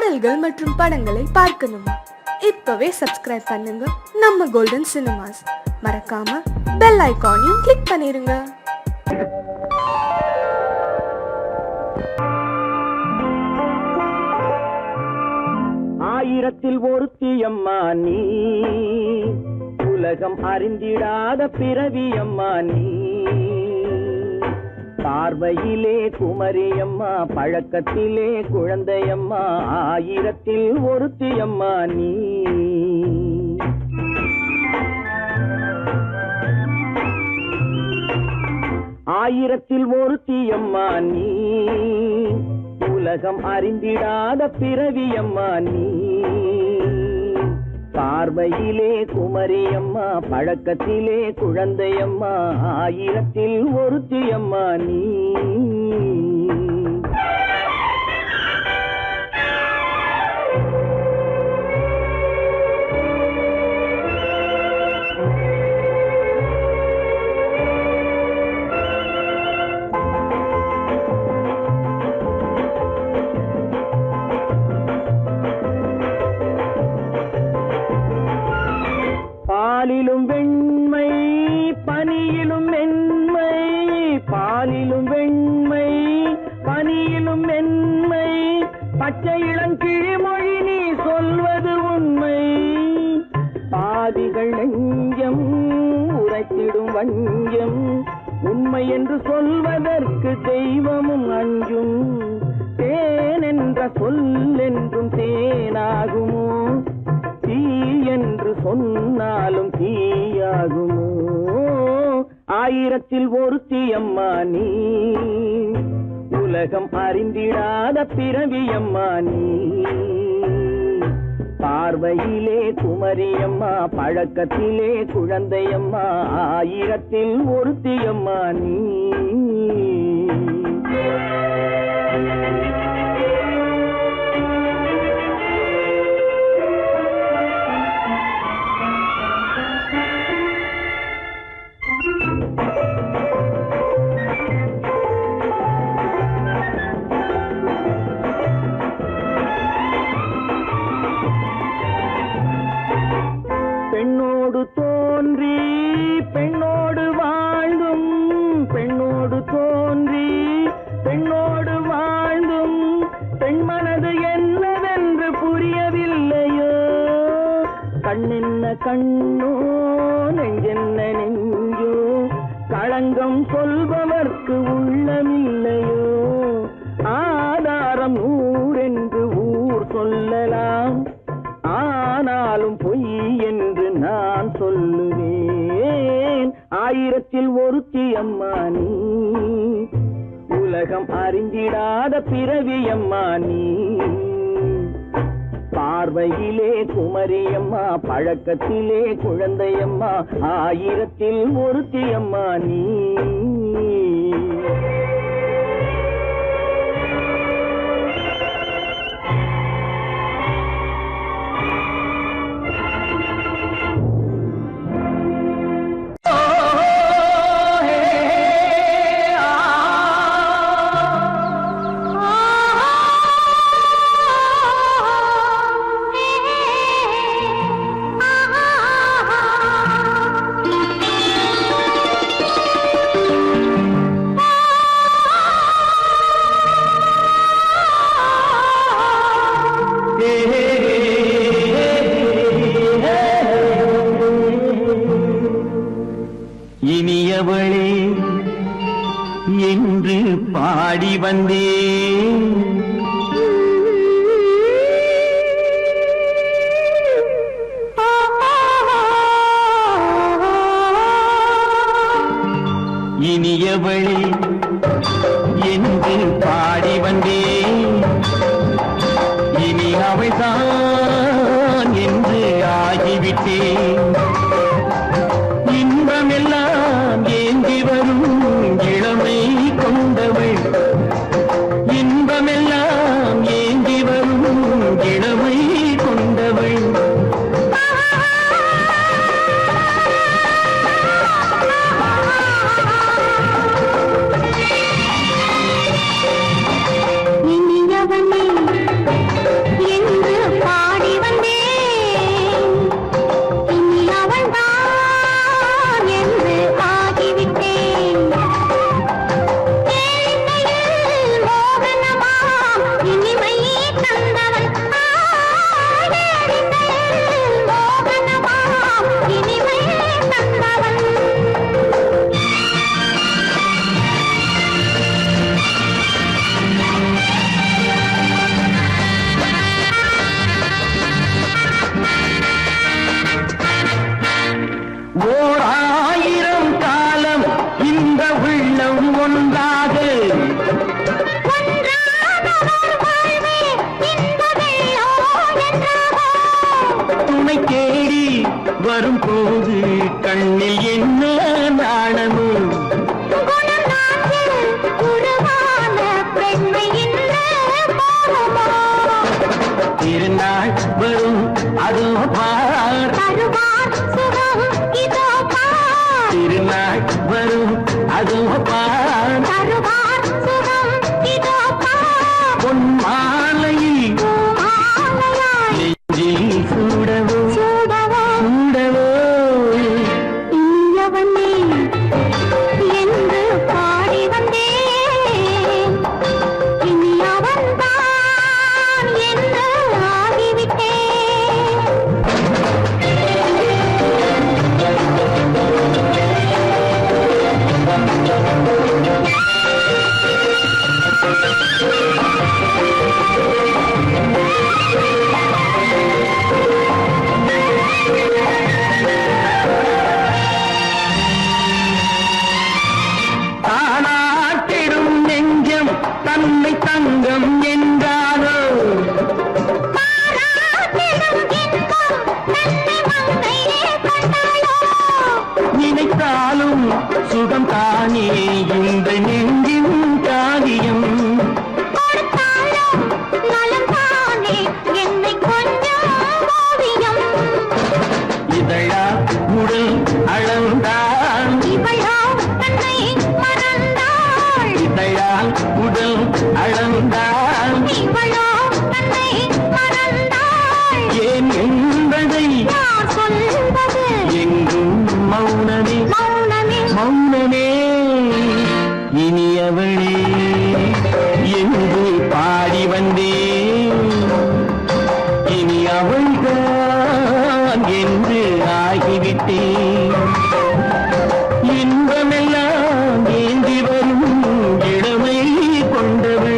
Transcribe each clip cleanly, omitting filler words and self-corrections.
பாடல்கள் மற்றும் படங்களை பார்க்கணுமா? இப்பவே சப்ஸ்கிரைப் பண்ணுங்க நம்ம கோல்டன் சினிமாஸ். மறக்காம பெல் ஐகானையும் கிளிக் பண்ணிருங்க. ஆயிரத்தில் ஒருத்தியம்மா நீ, உலகம் அறிந்திடாத பிறவியம்மா நீ. பார்வையிலே குமரியம்மா, பழக்கத்திலே குழந்தையம்மா, ஆயிரத்தில் ஒருத்தியம்மா நீ. ஆயிரத்தில் ஒருத்தியம்மா நீ, உலகம் அறிந்திடாத பிறவியம்மா நீ. பார்வையிலே குமரியம்மா, பழக்கத்திலே குழந்தையம்மா, ஆயிரத்தில் ஒருத்தியம்மா நீ. பாலிலும் வெண்மை பனியிலும் மென்மை, பாலிலும் வெண்மை பனியிலும் மென்மை, பச்சை இளங்கிழிமொழி நீ சொல்வது உண்மை. பாதிகள் நெஞ்சம் உரைத்திடும் வஞ்சம், உண்மை என்று சொல்வதற்கு தெய்வமும் அஞ்சும். தேன் என்ற சொல் என்றும் தேனாகுமோ, தீ என்று சொன்னாலும் தீயாகுமோ. ஆயிரத்தில் ஒருத்தியம்மா நீ, உலகம் அறிந்திடாத பிறவியம்மா நீ. பார்வையிலே குமரியம்மா, பழக்கத்திலே குழந்தையம்மா, ஆயிரத்தில் ஒருத்தியம்மா நீ. பெண்ணோடு தோன்றி பெண்ணோடு வாழ்ந்தும், பெண்ணோடு தோன்றி பெண்ணோடு வாழ்ந்தும், பெண் மனது என்னவென்று புரியவில்லையோ. கண்ணென்ன கண்ணோ, நெஞ்சென்ன நெஞ்சோ, களங்கம் சொல்பவர்க்கு உள்ளமில்லையோ. ஆதாரம் ஊரென்று ஊர் சொல்லலாம், ஆனாலும் பொய் என்று நான் சொல்லுவேன். ஆயிரத்தில் ஒருத்தியம்மா நீ, உலகம் அறிந்திடாத பிறவியம்மா நீ. பார்வையிலே குமரியம்மா, பழக்கத்திலே குழந்தையம்மா, ஆயிரத்தில் ஒருத்தியம்மா நீ. இனியவளே என்று பாடி வந்தேன், இனியவளே என்று பாடி வந்தேன். இனி அவைதான் என்று ஆகிவிட்டேன். இன்பமெல்லாம் ஏந்தி வரும் இளமை கொண்டவள், இன்பமெல்லாம் ஏந்தி வரும் இளமை கொண்டவள். இனியவனே வரும்போது கண்ணில் என்ன நாணமோ திருநாள் வரும் அதோ பார் திருநாள் வரும் அதோ பார் பொன் மாலையில் நெஞ்சில் சூடவோ சூடவோ என்று பாடி வந்தேன் இனி அவன்தான் என்று ஆகிவிட்டேன். தானாட்டிடும் நெஞ்சம் தன்னை தங்கம் என்றாரோ பாராட்டிடும் இன்பம் தன்னை மங்கையே கண்டாளோ. நினைத்தாலும் சுகம் தானே இந்த நெஞ்சின் காரியம் கொடுத்தாலும் நலம் தானே என்னை கொஞ்சம் ஓவியம். இதழா உடல் அளந்தான் இவளோ தன்னை மறந்தாள். இதழால் உடல் அளந்தான் இவளோ தன்னை மறந்தாள். ஏன் என்பதை யார் சொல்வது எங்கும் மௌனமே மௌனமே. மௌனமே இனியவளே என்று பாடி வந்தேன் இனி அவள்தான் என்று ஆகிவிட்டேன் இன்பமெல்லாம் ஏந்தி வரும் இளமை கொண்டவள்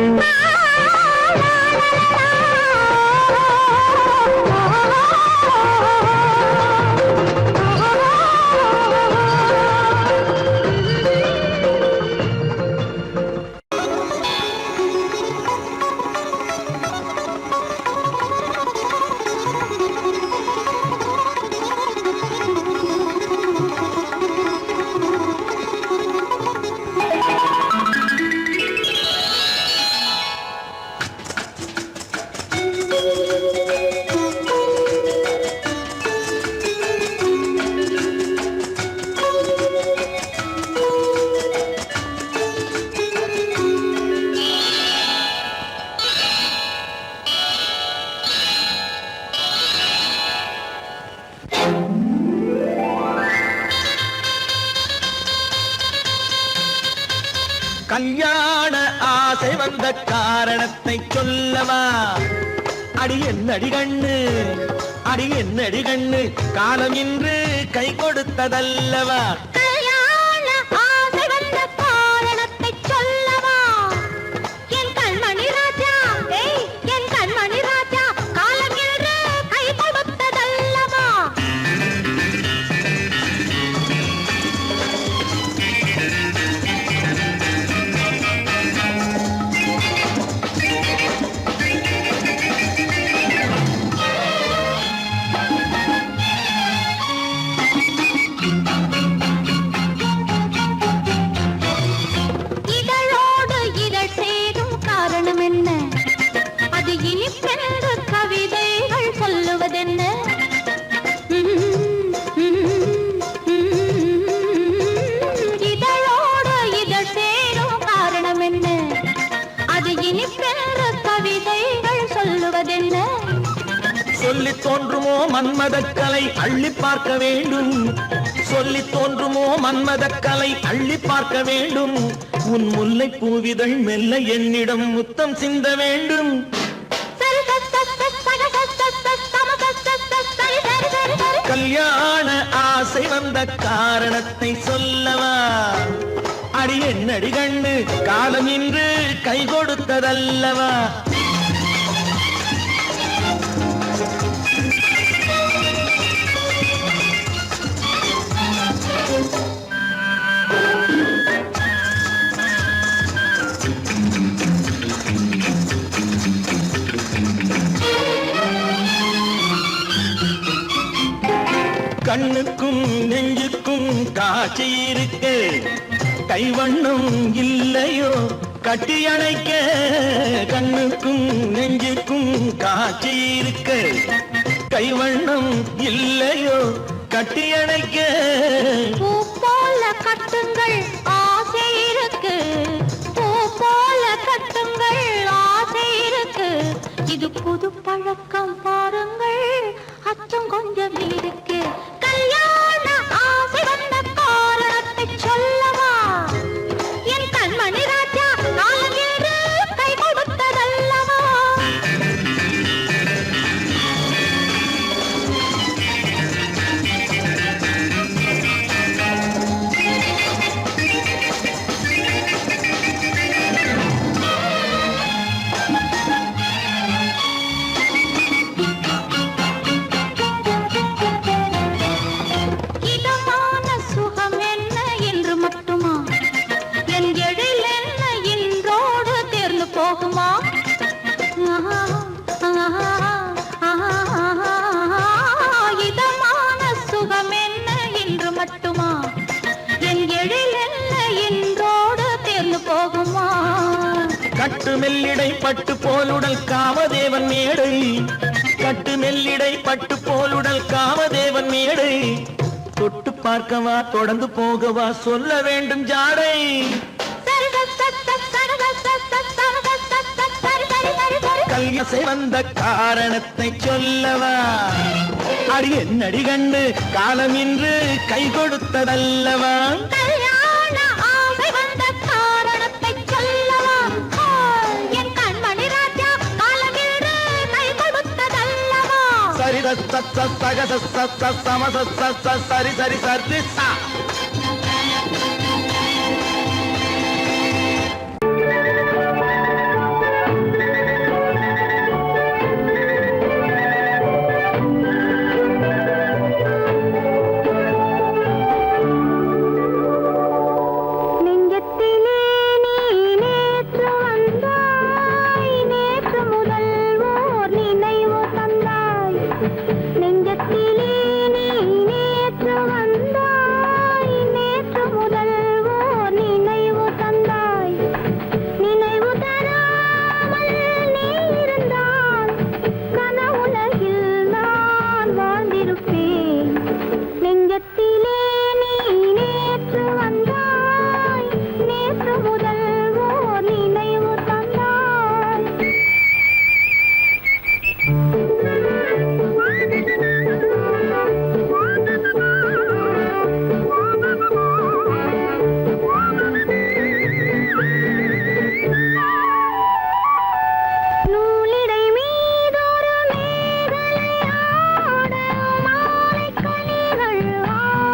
கல்யாண ஆசை வந்த காரணத்தை சொல்லவா அடி என்னடி கண்ணு அடி என்னடி கண்ணு காலம் இன்று கை கொடுத்ததல்லவா கல்யாண ஆசை வந்த காரணத்தை சொல்லவா என் கண்மணி ராஜா. என் கண்மணி ராஜா காலம் என்று கை கொடுத்ததல்லவா. இதழோடு இதழ் சேரும் காரணம் என்ன? அது இனிப்பென்று கவிதைகள் சொல்லுவதென்ன? இதழோடு இதழ் சேரும் காரணம் என்ன? அது இனிப்பென்று கவிதைகள் சொல்லுவதென்ன? சொல்லி தோன்றுமோ மன்மதக்கலை அள்ளி பார்க்க வேண்டும் சொல்லி தோன்றுமோ மன்மதக்கலை அள்ளி பார்க்க வேண்டும் உன் முல்லை பூவிதழ் மெல்ல என்னிடம் முத்தம் சிந்த வேண்டும் கல்யாண ஆசை வந்த காரணத்தை சொல்லவா அடி என்னடி கண்ணு காலம் இன்று கை கொடுத்ததல்லவா கண்ணுக்கும் நெஞ்சுக்கும் காட்சி இருக்கு கைவண்ணம் இல்லையோ கட்டி அணைக்க கண்ணுக்கும் நெஞ்சுக்கும் காட்சி இருக்கு கைவண்ணம் இல்லையோ கட்டி அணைக்க பூ போல கட்டுங்கள் ஆசை இருக்கு பூ போல கட்டுங்கள் ஆசை இருக்கு இது புது பழக்கம் பாருங்கள் அச்சம் கொஞ்சம் இருக்கு கல்யாண ஆசை வந்த காரணத்தை சொல்லவா என் கண்மணி ராஜா நாளேறு கை கொடுத்ததல்லவா இதமான சுகம் என்ன என்று மட்டுமா என் எழில் என்ன இன்றோடு தேர்ந்து போகுமா இதமான சுகம் என்ன என்று மட்டுமா என் எழில் என்ன இன்றோடு தேர்ந்து போகுமா கட்டு மெல்லிடை பட்டு போலுடல் காமதேவன் மேடை கட்டு மெல்லிடை பட்டு போலுடல் காமதேவன் மேடை தொட்டு பார்க்கவா தொடர்ந்து போகவா சொல்ல வேண்டும் ஜாடை கல்யாசை வந்த காரணத்தை சொல்லவா அடி என்னடி கண்டு காலம் இன்று கை கொடுத்ததல்லவா கல்யாண ஆசை வந்த காரணத்தை சொல்லவா என் கண்மணி ராஜா காலமில்லை கை கொடுத்ததல்லவா சரி சக சம சரி சரி சரி சா நெஞ்சத்திலே நீ நேற்று வந்தாய் நேற்று முதல் ஓர் நினைவு தந்தாய் நெஞ்சத்திலே நீ நேற்று வந்தாய் நேற்று முதல் ஓர் நினைவு தந்தாய் நினைவு தராமல் நீ இருந்தால் கனவுலகில் நான் வாழ்ந்திருப்பேன் நெஞ்சத்திலே நீ நேற்று வந்தாய் நேற்று முதல் ஓர் நினைவு தந்தாய் நூலிடை மீதொரு மேகலை ஆட மாலைக் கனிகள் ஆட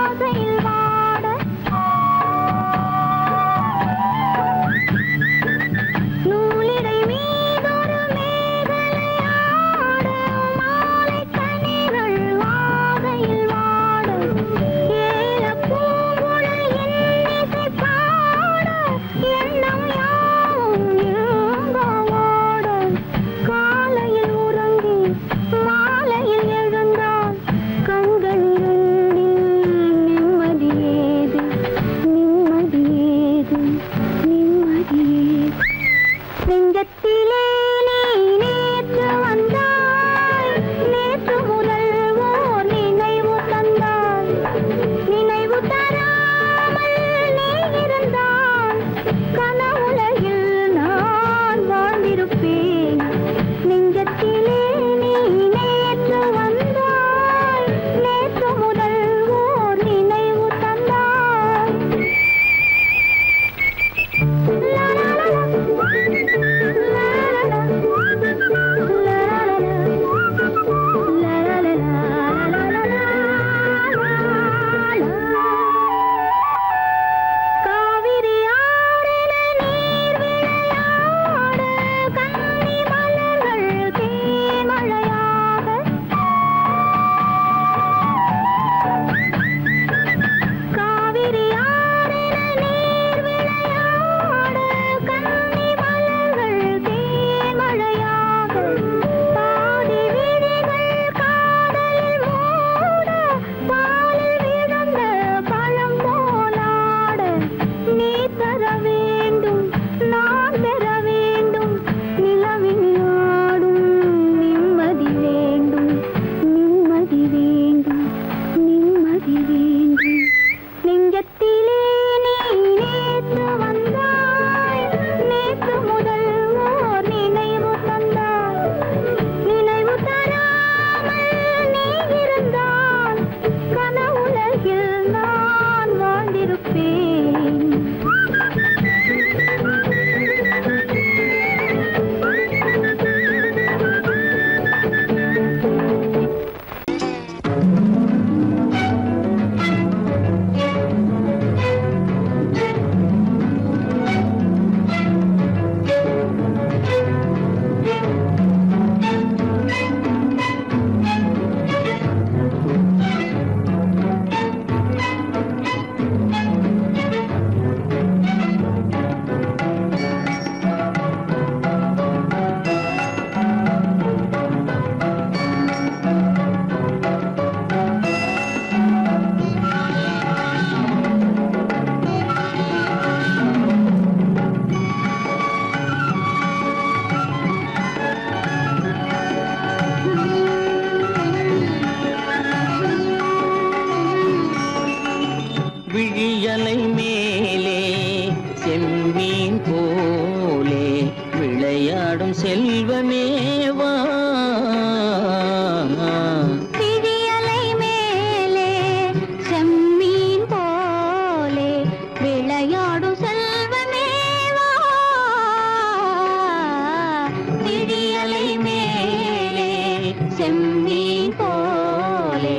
செம்மீன் போலே.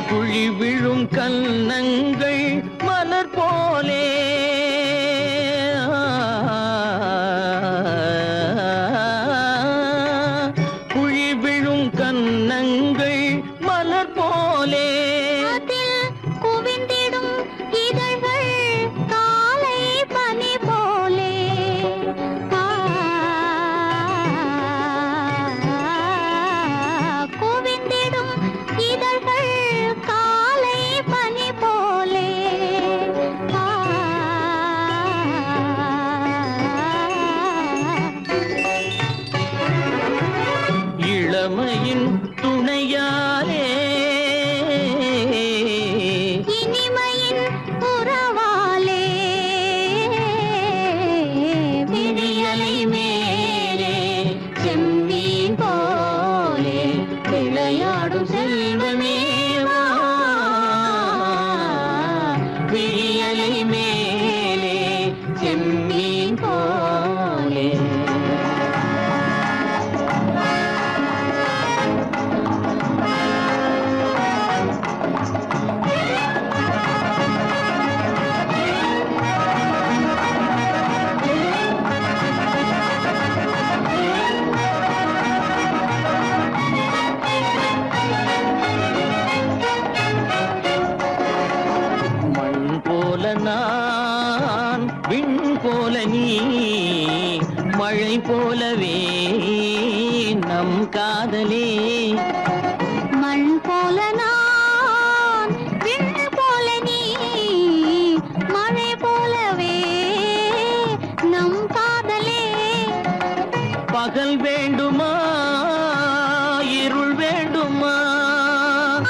குழி விழும் கன்னங்கள் மலர் போலே குழி விழும் கன்னங்கள் மலர் போலே அதில் குவிந்திடும் இதழ்கள் காலை பனி போலே. குவிந்திடும் இதழ்கள் காலை பனி போலே. இளமையின் துணையாலே இனிமையின் உறவாலே விழியலை மேலே செம்மீன் போலே விளையாடும் செல்வமேவா. விழியலை மேலே செம்மீன் போலே. மண் போல நான் விண் போல நீ மழை போலவே நம் காதலே. மண் போல நான் விண் போல நீ மழை போலவே நம் காதலே. பகல் வேண்டுமா இருள் வேண்டுமா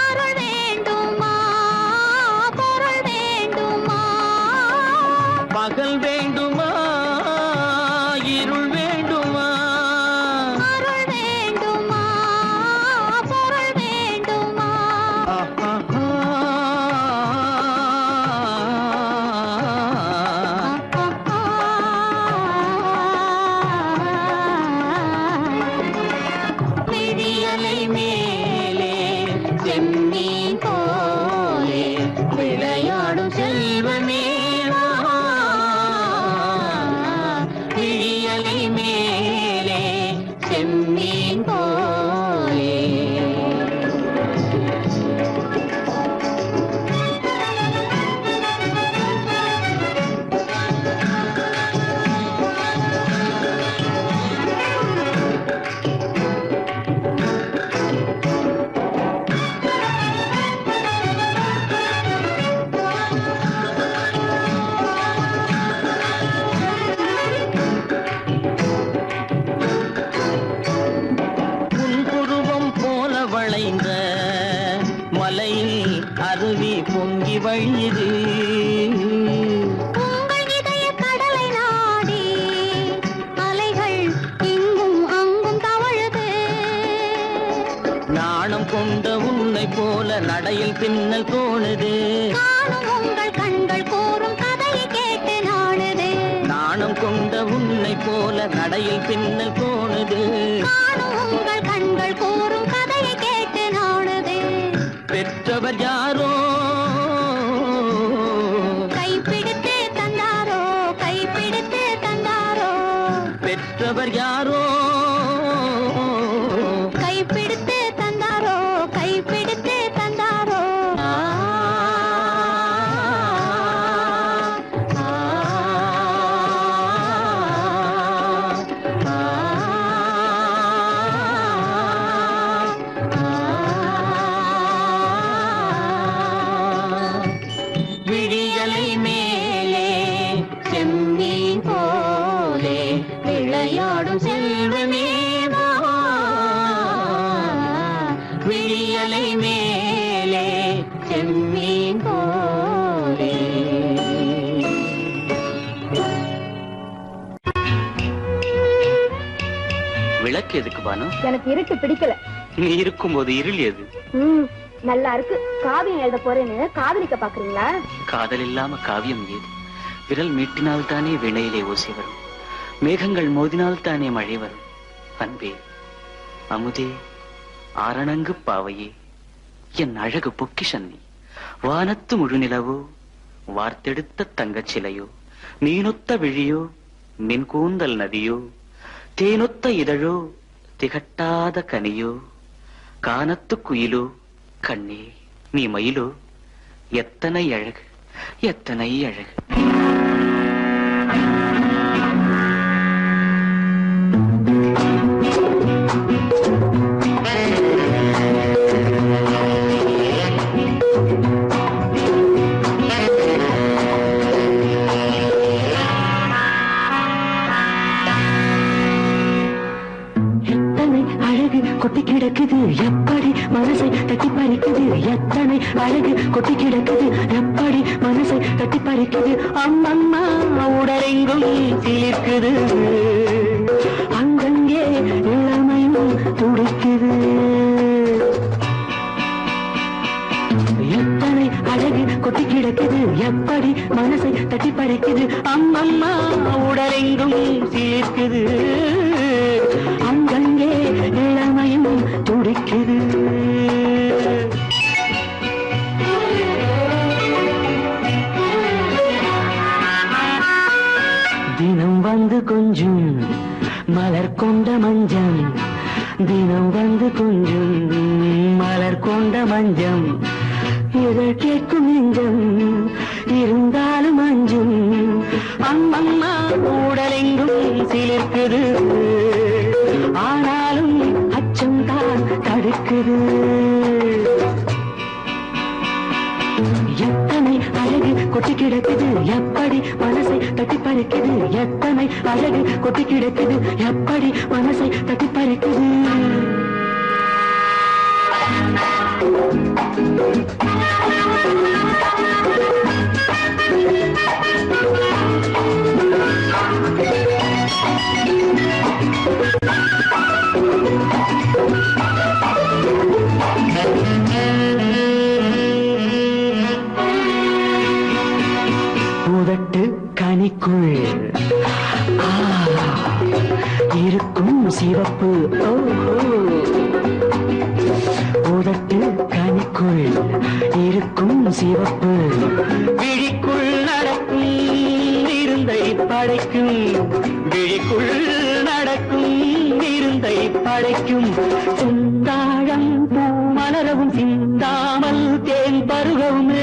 அருள் வேண்டுமா பொருள் வேண்டுமா. பகல் வேண்டுமா இருள் வேண்டுமா அருள் வேண்டுமா பொருள் வேண்டுமா. விழியலை மேலே செம்மீன் போலே விளையாடும் செல்வமேவா. விழியலை மேலே செம்மீன் போலே. உன் புருவம் போல வளைந்த மலையில் அருவி பொங்கி வழியுது. உங்கள் இதய கடலை நாடி அலைகள் இங்கும் அங்கும் தவழுது. நாணம் கொண்ட உன்னை போல நடையில் பின்னல் தோணுது. காணும் உங்கள் கண்கள் கூறும் கதையை கேட்டு நாடுது. நாணம் கொண்ட உன்னை போல நடையில் பின்னல் தோணுது. காணும் உங்கள் கண்கள் கூறும் கதையை கேட்டு நாடுது. பெற்றவர் யாரோ கைப்பிடித்து தந்தாரோ கைப்பிடித்து தந்தாரோ. பெற்றவர் யாரோ கைப்பிடித்து தந்தாரோ கைப்பிடித்து தந்தாரோ. ஆ, ஆ, ஆ, விழியலை மேலே செம்மீன் போலே விளையாடும் செல்வமேவா. விழியலை மேலே செம்மீன் போலே. விளக்கு எதுக்கு பானு? எனக்கு இருட்டு பிடிக்கல. நீ இருக்கும்போது இருள் எது? நல்லா இருக்கு. காவியம் எழுத போறேன்னு காதலிக்க பாக்குறீங்களா? காதல் இல்லாம காவியம் ஏது? விரல் மீட்டினால் தானே வினையிலே ஓசை வரும். மேகங்கள் மோதினால் தானே மழை வரும். அன்பே, அமுதே, ஆரணங்கு பாவையே, என் அழகு பொக்கிஷன்னி, வானத்து முழுநிலவோ, வார்த்தெடுத்த தங்கச் சிலையோ, மீனொத்த விழியோ, மின்கூந்தல் நதியோ, தேனொத்த இதழோ, திகட்டாத கனியோ, கானத்து குயிலோ, கண்ணே நீ மயிலோ, எத்தனை அழகு, எத்தனை அழகு. கொட்டி கிடக்குது எப்படி மனசை தட்டி பறிக்குது, எத்தனை அழகு கொட்டி கிடக்குது எப்படி மனசை தட்டி பறிக்குது. அம்மம்மா உடலெங்கும் சிலிர்க்குது, அங்கங்கே இளமையும் துடிக்குது. எத்தனை அழகு கொட்டி கிடக்குது எப்படி மனசை தட்டி பறிக்குது. அம்மம்மா உடலெங்கும் சிலிர்க்குது, அங்கங்கே இளமையும் துடிக்குது. தினம் வந்து கொஞ்சம் மலர் கொண்ட மஞ்சம், தினம் வந்து கொஞ்சம் மலர் கொண்ட மஞ்சம், இதழ் கேட்கும் நெஞ்சம் இருந்தாலும் அஞ்சும். அம்மம்மா உடலெங்கும் சிலிர்க்குது, ஆனாலும் அச்சம் தான் தடுக்குது. எத்தனை அழகு கொட்டி கிடக்குது எப்படி மனசை தட்டி பறிக்குது, எத்தனை அழகு கொட்டி கிடக்குது எப்படி மனசை தட்டி பறிக்குது. உதட்டு கனிக்குள் இருக்கும் சிவப்பு, உதட்டு கனிக்குள் இருக்கும் சிவப்பு, விழிக்குள் நடக்கும் இருந்தை படைக்கும், விழிக்குள் நடக்கும் இருந்தை படைக்கும். செந்தாழம் பூ மலரவும் சிந்தாமல் தேன் பருகவும்,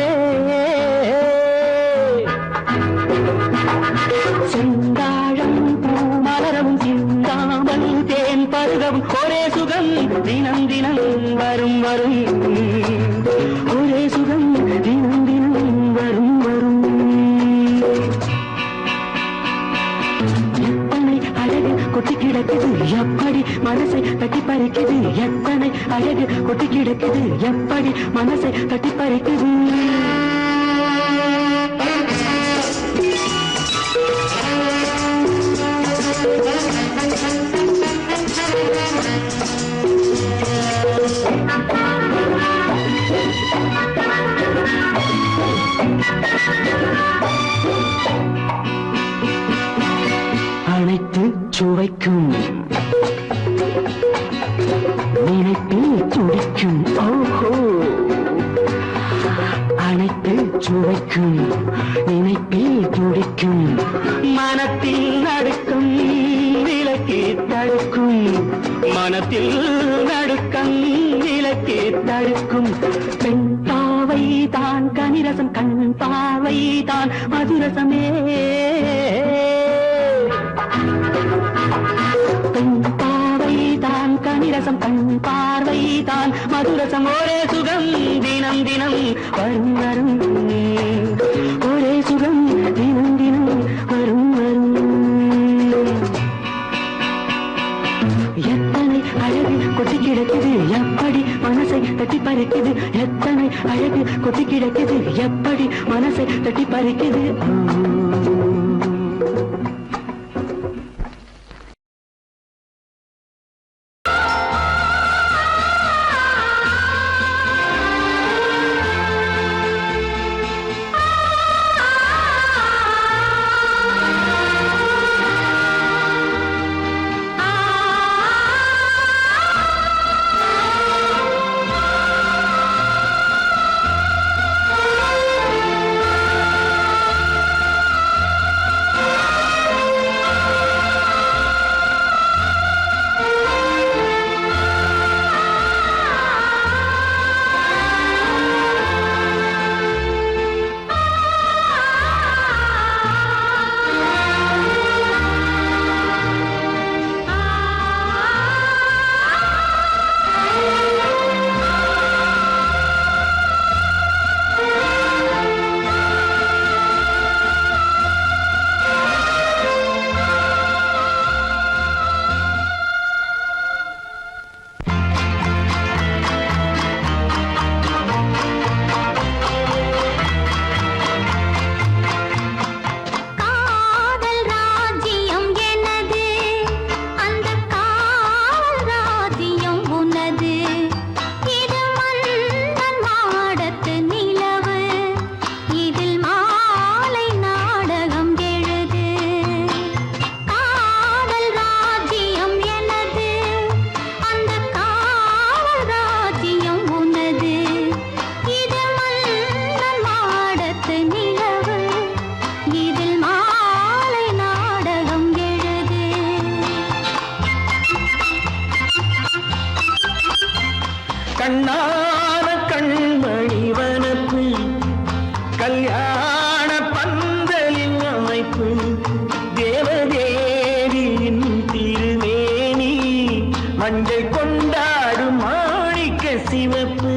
செந்தாழம் பூ மலரவும் சிந்தாமல் தேன் பருகவும், ஒரே சுகம் தினம் தினம் வரும் வரும், ஒரே சுகம் தினம் தினம் வரும் வரும். எத்தனை அழகு கொட்டி கிடக்குது எப்படி மனசை தட்டி பறிக்குது, எத்தனை அழகு கொட்டி கிடக்குது எப்படி மனசை தட்டி பறிக்குது. அனைத்து சுவைக்கும் நினைப்பில் துடிக்கும், ஓஹோ, அனைத்து சுவைக்கும் நினைப்பில் துடிக்கும். மனத்தில் நடுக்கம் விலக்கி தடுக்கும், மனத்தில் நடுக்கம் விலக்கி தடுக்கும். பெண் பாவை தான் கனிரசம், கண் பாவை தான் மதுரசமே, பெண் பாவை தான் கனிரசம், கண் பார்வை தான் மதுரசம். ஒரே சுகம் தினம் தினம் வரும் வரும், ஒரே சுகம் தினம் தினம் வரும் வரும். எத்தனை அழகு கொட்டி கிடக்குது எப்படி மனசை தட்டி பறிக்குது, எத்தனை அழகு கொட்டி கிடக்குது எப்படி மனசை தட்டி பறிக்குது. மஞ்சை கொண்டாடும் மாணிக்க சிவப்பு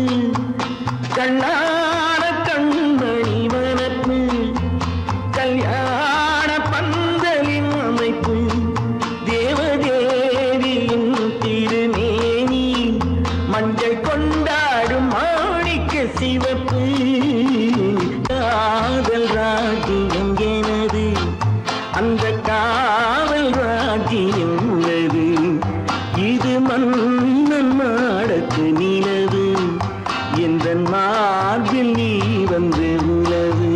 கண்ணான கண்மணி வனப்பு கல்யாண பந்தலின் அமைப்பு தேவதேவியின் திருமேனி மஞ்சை கொண்டாடும் மாணிக்க சிவப்பு காதல் ராஜ்யம் எனது அந்த காவல் ராஜ்யம் உள்ளது இது மன்னன் மாடத்து நிலவு எந்த மார்பில் நீ வந்து உலவு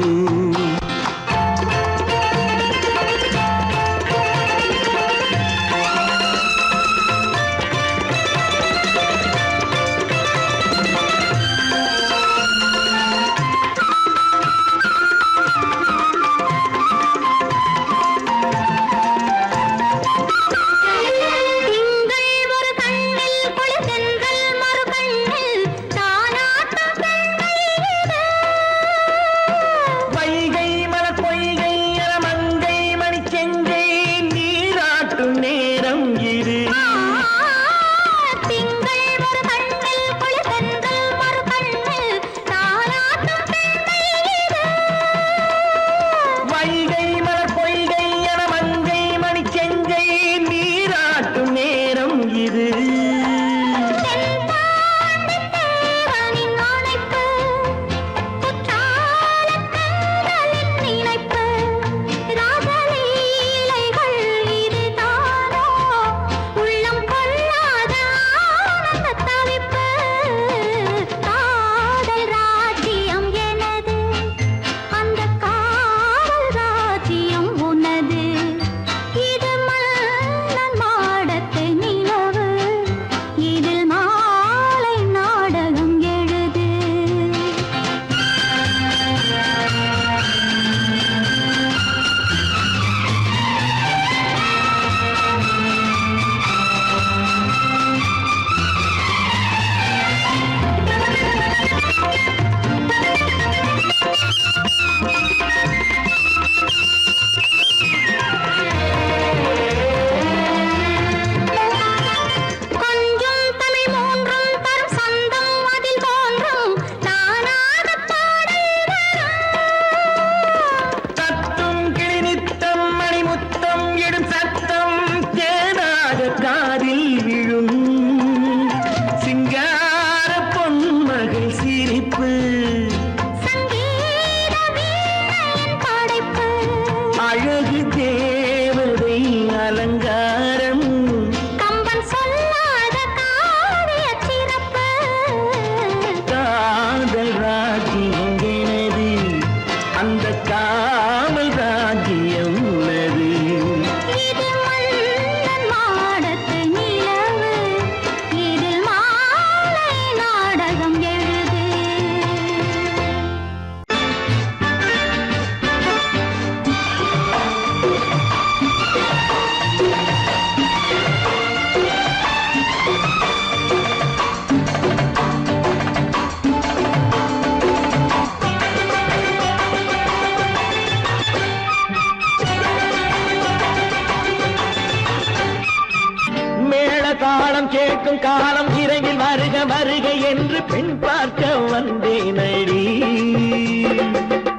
தாளம் கேட்கும் காலம் இறையில் வருக வருக என்று பெண் பார்க்க வந்தேனடி.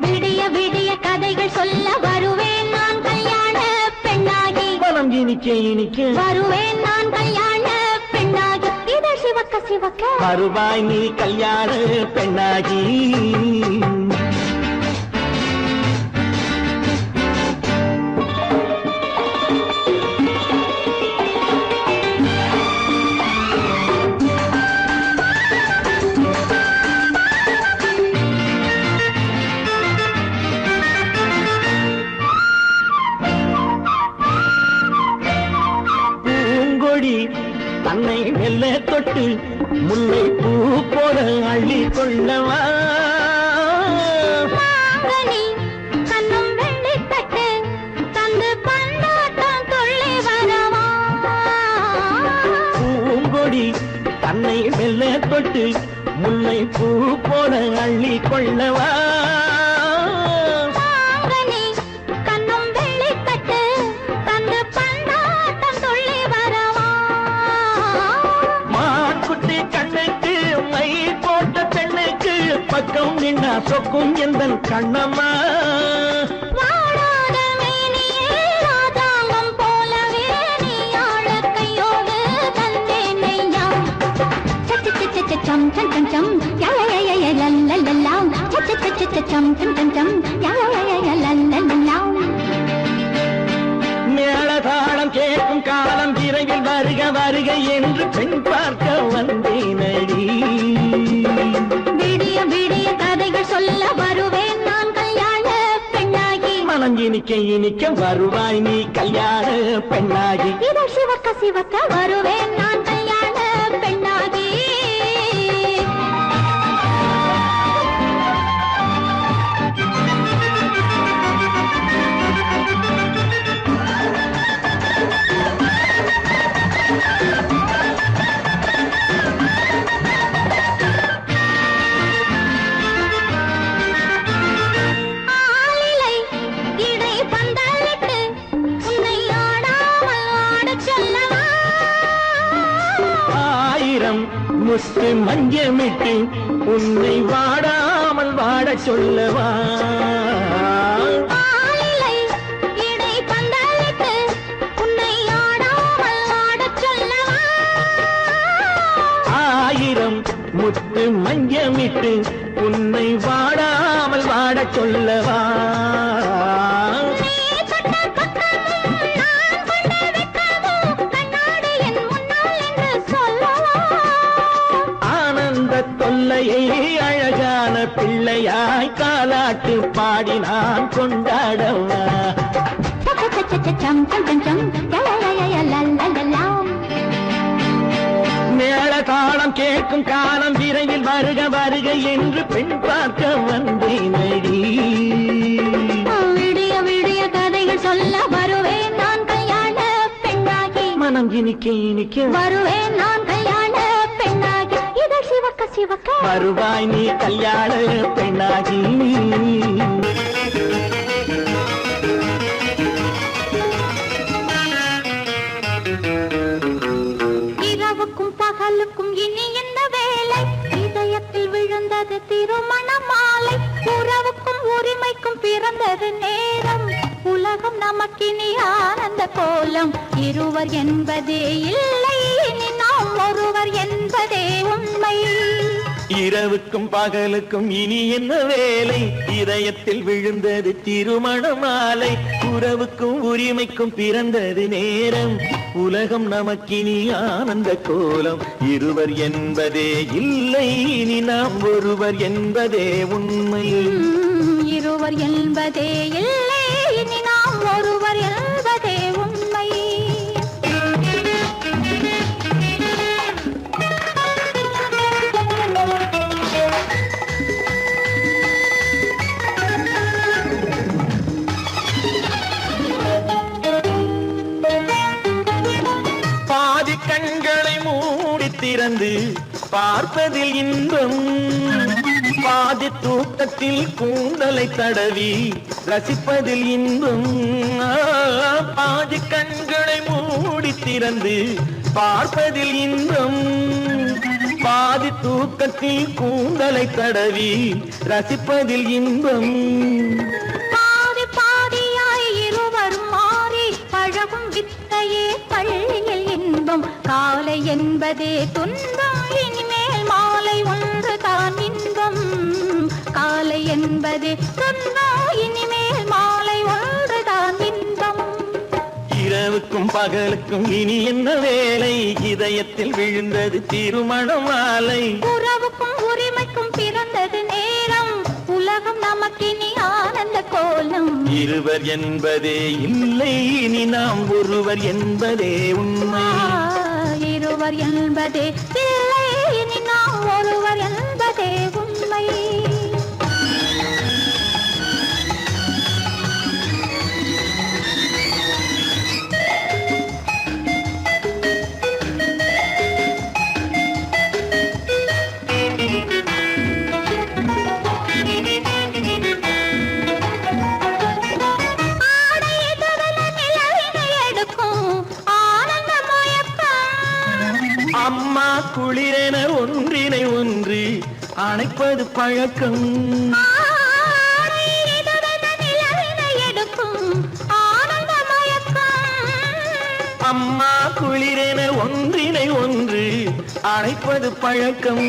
விடிய விடிய கதைகள் சொல்ல வருவேன் நான் கல்யாண பெண்ணாகி. மனம் இனிக்க இனிக்க வருவேன் நான் கல்யாண பெண்ணாகி. இத சிவக்க சிவக்க வருவாய் நீ கல்யாண பெண்ணாகி. தன்னை மெல்ல தொட்டு முல்லை பூ போல அள்ளி கொள்ளவா. கண்ணும் வெள்ளி தட்டு தந்து பந்தாட்டம் துள்ளி வரவா. பூங்கொடி தன்னை மெல்ல தொட்டு முல்லை பூ போல அள்ளி கொள்ளவா. பார்க்கும் எந்தன் கண்ணம்மா வாழாத மேனியே ராதாங்கம் போலவே நீ ஆழக்கையோடு தந்தேனையா சச்ச சச்ச சச்சம் சம் சம் சம் யா யா யா யா லல்லல்லா சச்ச சச்ச சச்சம் சம் சம் சம் யா யா யா யா லல்லல்லா மேளதாளம் கேட்கும் காலம் விரைவில் வருக வருக என்று பெண் பார்க்க வந்தேனடி விடிய விடிய கதைகள் சொல்ல வருவேன் நான் கல்யாண பெண்ணாகி மனம் இனிக்க இனிக்க வருவாய் நீ கல்யாண பெண்ணாகி இதழ் சிவக்க சிவக்க வருவேன் நான் கல்யாண பெண்ணாகி ஆலிலை இடை பந்தலிட்டு உன்னை ஆடாமல் ஆடச் சொல்லவா ஆயிரம் முத்து மஞ்சமிட்டு உன்னை வாடாமல் வாடச் சொல்லவா ஆலிலை இடை பந்தலிட்டு உன்னை ஆடாமல் ஆடச் சொல்லவா ஆயிரம் முத்து மஞ்சமிட்டு உன்னை வாடாமல் வாடச் சொல்லவா நீ தொட்ட பக்கமும் நான் கொண்ட வெட்கமும் கண்ணாடி என் முன்னால் என்று சொல்லவா ஆனந்த தொல்லையை அழகான பிள்ளையாய் காலாட்டு பாடி நான் கொண்டாடவா சம் சம் சம் சம் லல்லல்லா மேளதாளம் கேட்கும் காலம் விரைவில் வருக வருக என்று பெண் பார்க்க வந்தேனடி விடிய விடிய கதைகள் சொல்ல வருவேன் நான் கல்யாண பெண்ணாகி மனம் இனிக்க இனிக்க வருவேன் நான் கல்யாண பெண்ணாகி இதழ் சிவக்க சிவக்க வருவாய் நீ கல்யாண பெண்ணாகி இரவுக்கும் பகலுக்கும் இனி என்ன வேலை இதயத்தில் விழுந்தது திருமண மாலை உறவுக்கும் உரிமைக்கும் பிறந்தது நேரம் உலகம் நமக்கினி ஆனந்த கோலம் இருவர் என்பதே இல்லை இனி நாம் ஒருவர் என்பதே உண்மை இரவுக்கும் பகலுக்கும் இனி என்ன வேலை இதயத்தில் விழுந்தது திருமண மாலை உறவுக்கும் உரிமைக்கும் பிறந்தது நேரம் உலகம் நமக்கினி ஆனந்த கோலம் இருவர் என்பதே இல்லை இனி நாம் ஒருவர் என்பதே உண்மை இருவர் என்பதே இல்லை இனி நாம் ஒருவர் என்பதே உண்மை பாதி கண்களை மூடி திறந்து பார்ப்பதில் இன்பம் பாதி தூக்கத்தில் கூந்தலை தடவி ரசிப்பதில் இன்பம் பாதி கண்களை மூடி திறந்து பார்ப்பதில் இன்பம் பாதி தூக்கத்தில் கூந்தலை தடவி ரசிப்பதில் இன்பம் பாதி பாதியாய் இருவரும் மாறி பழகும் வித்தையே பள்ளியில் இன்பம் காலை என்பதே துன்பம் இனிமேல் மாலை ஒன்று தான் இன்பம் காலை என்பதே துன்பம் இனிமேல் மாலை ஒன்று தான் இன்பம் இரவுக்கும் பகலுக்கும் இனி என்ன வேலை இதயத்தில் விழுந்தது திருமண மாலை உறவுக்கும் உரிமைக்கும் பிறந்தது நேரம் உலகம் நமக்கினி ஆனந்த கோலம் இருவர் என்பதே இல்லை இனி நாம் ஒருவர் என்பதே உண்மை இருவர் என்பதே இல்லை இனி நாம் ஒருவர் என்பதே உண்மை அம்மா குளிரென ஒன்றினை ஒன்று அணைப்பது பழக்கம் அம்மா குளிரென ஒன்றினை ஒன்று அழைப்பது பழக்கம்.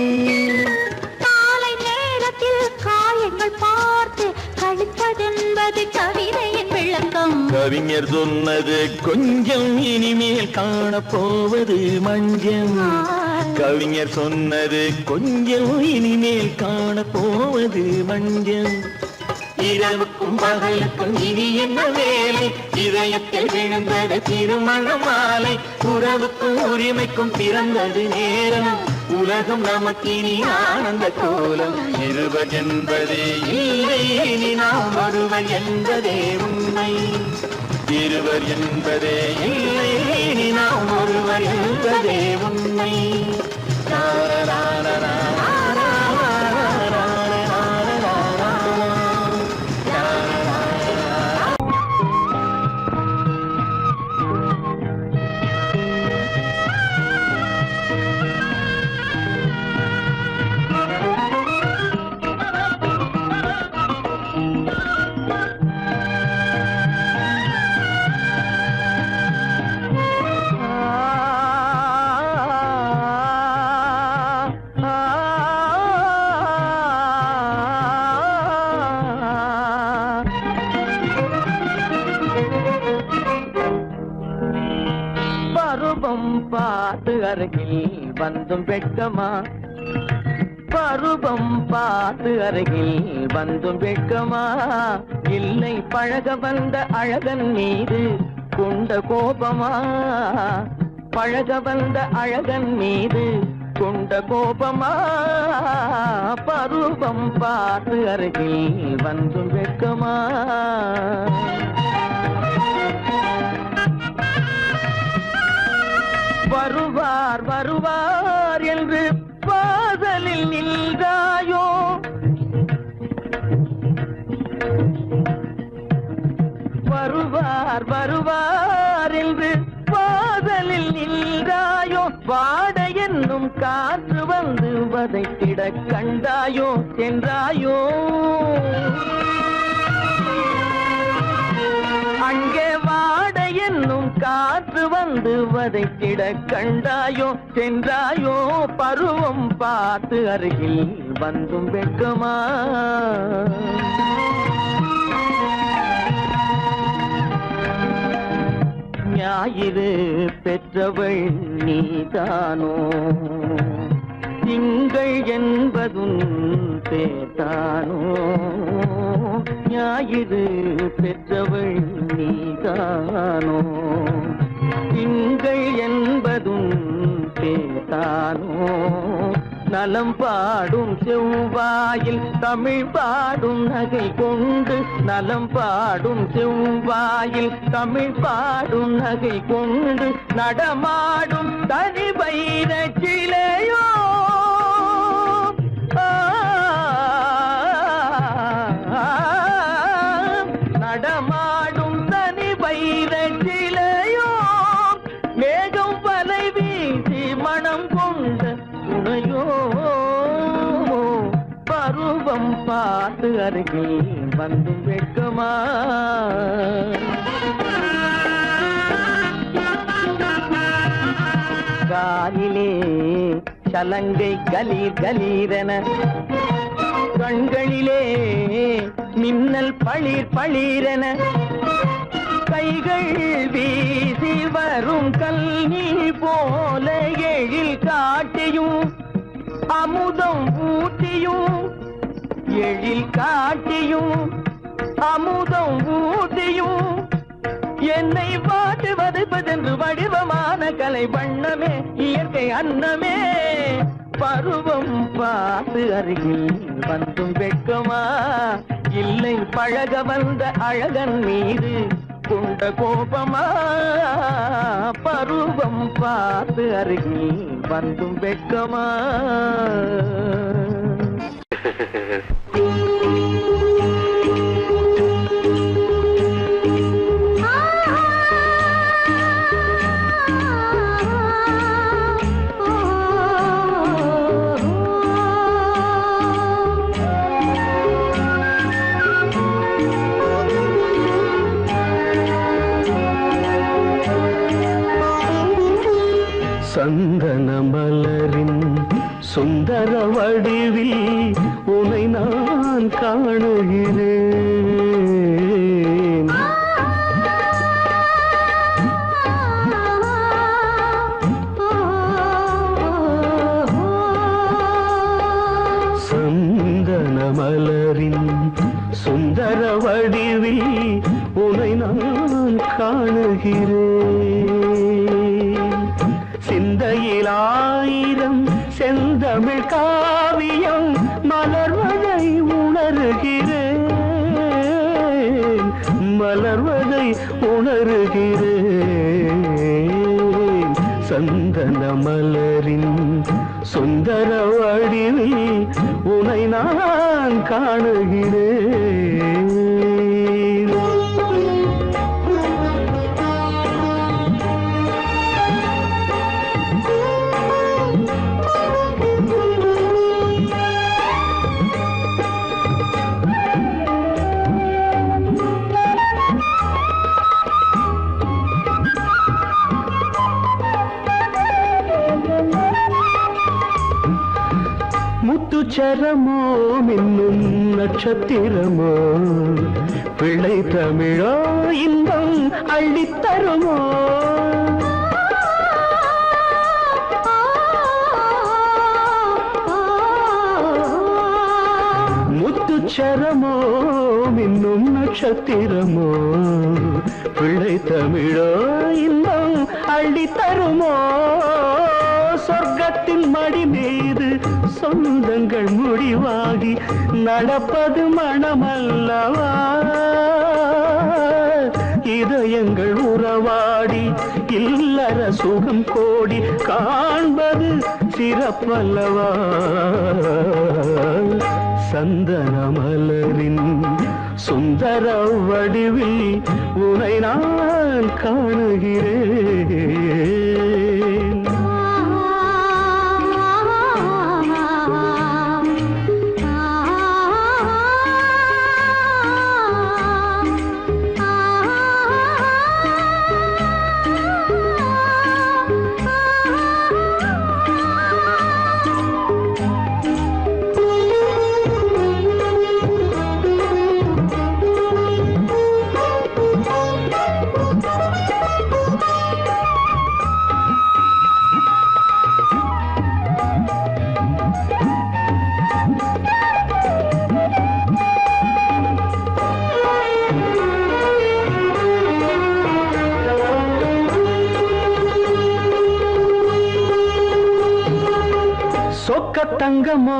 காலை நேரத்தில் காயங்கள் பார்த்து கழிப்பதென்பது கவிதையின் விளக்கம். கவிஞர் சொன்னது கொஞ்சம், இனிமேல் காணப்போவது மஞ்சம். கவிஞர் சொன்னது கொஞ்சம், இனிமேல் காணப்போவது மஞ்சம். இரவுக்கும் பகலுக்கும் இனி என்ன வேலை? இதயத்தில் விழுந்தது திருமண மாலை. உறவுக்கும் உரிமைக்கும் பிறந்தது நேரம். உலகம் நமக்கினி ஆனந்த கோலம். இருவர் என்பதே இல்லை, இனி நாம் ஒருவர் என்பதே உண்மை. இருவர் என்பதே இல்லை, இனி நாம் ஒருவர் என்பதே உண்மை. பருவம் பார்த்து அருகில் வந்தும் வெட்கமா? பருவம் பார்த்து அருகில் வந்தும் வெட்கமா? இல்லை பழக வந்த அழகன் மீது கொண்ட கோபமா? பழக வந்த அழகன் மீது கொண்ட கோபமா? பருவம் பார்த்து அருகில் வந்தும் வெட்கமா? வருவார் வருவார் என்று வாசலில் நின்றாயோ? வருவார் வருவார் என்று வாசலில் நின்றாயோ? வாட என்னும் காற்று வந்து வதைத்திட கண்டாயோ? சென்றாயோ? அங்கே வாட என்னும் காற்று வந்து வதைத்திட கண்டாயோ? சென்றாயோ? பருவம் பார்த்து அருகில் வந்தும் வெட்கமா? ஞாயிறு பெற்றவள் நீதானோ? திங்கள் என்பதும் பேத்தானோ? ஞாயிறு பெற்றவள் நீதானோ? திங்கள் என்பதும் பேத்தானோ? நலம் பாடும் செவ்வாயில் தமிழ் பாடும் நகை கொண்டு. நலம் பாடும் செவ்வாயில் தமிழ் பாடும் நகை கொண்டு நடமாடும் தனி வைர சிலையோ? நடமாடும் தனி வைர சிலையோ? மேகம் வலை வீசி மனம் கொண்ட துணையோ? பருவம் பார்த்து அருகில் வந்து வெட்கமா? காலிலே சலங்கை கலீர் கலீரென, கண்களிலே மின்னல் பளிர் பளிரென, கைகள் வீசி வரும் கல்வி போல எழில் காட்டியும் அமுதம் ஊட்டியும், எழில் காட்டியும் அமுதம் ஊட்டியும் என்னை பாட்டு வதைப்பதென்று வடிவமான கலை வண்ணமே, இயற்கை அன்னமே. பருவம் பார்த்து அருகில் வந்தும் வெட்கமா? இல்லை பழக வந்த அழகன் மீது கொண்ட கோபமா? பருவம் பார்த்து அருகில் வந்தும் வெட்கமா? சந்தன மலரின் சுந்தர வடிவில் உனை நான் காணுகிறேன். சந்தன மலரின் சுந்தர வடிவில் உனை நான் காணுகிறேன். சிந்தையில் ஆயிரம் செந்தமிழ் காவியம் மலர்வதை உணர்கிறேன், மலர்வதை உணர்கிறேன். சந்தன மலரின் சுந்தர வடிவில் உனை நான் காணுகிறேன். முத்துச்சரமோ மின்னும் நட்சத்திரமோ பிள்ளை தமிழோ இன்பம் அள்ளித்தருமோ. முத்துச்சரமோ மின்னும் நட்சத்திரமோ பிள்ளை தமிழோ இன்பம் அள்ளித்தருமோ. சொர்க்கத்தின் மடி மீது சொந்தங்கள் முடிவாகி நடப்பது மனமல்லவா. இதயங்கள் உறவாடி இல்லற சுகம் கோடி காண்பது சிறப்பல்லவா. சந்தன மலரின் சுந்தர வடிவில் உனை நான் காணுகிறேன். சொக்க தங்கமோ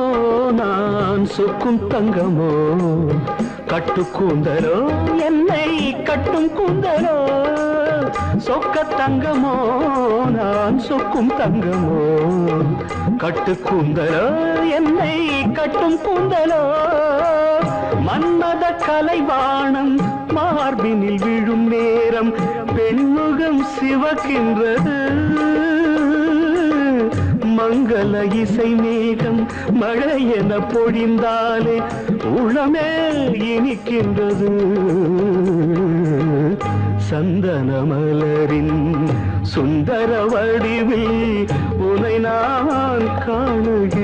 நான் சொக்கும் தங்கமோ கட்டு கூந்தலோ என்னை கட்டும் கூந்தலோ. சொக்க தங்கமோ நான் சொக்கும் தங்கமோ கட்டு கூந்தலோ என்னை கட்டும் கூந்தலோ. மன்மத கலைவாணம் மார்பினில் விழும் நேரம் பெண்முகம் சிவக்கின்றது. மங்கள இசை மேகம் மழை என பொழிந்தாலே உளமே இனிக்கின்றது. சந்தன மலரின் சுந்தர வடிவில் உனை நான் காணுகிறேன்.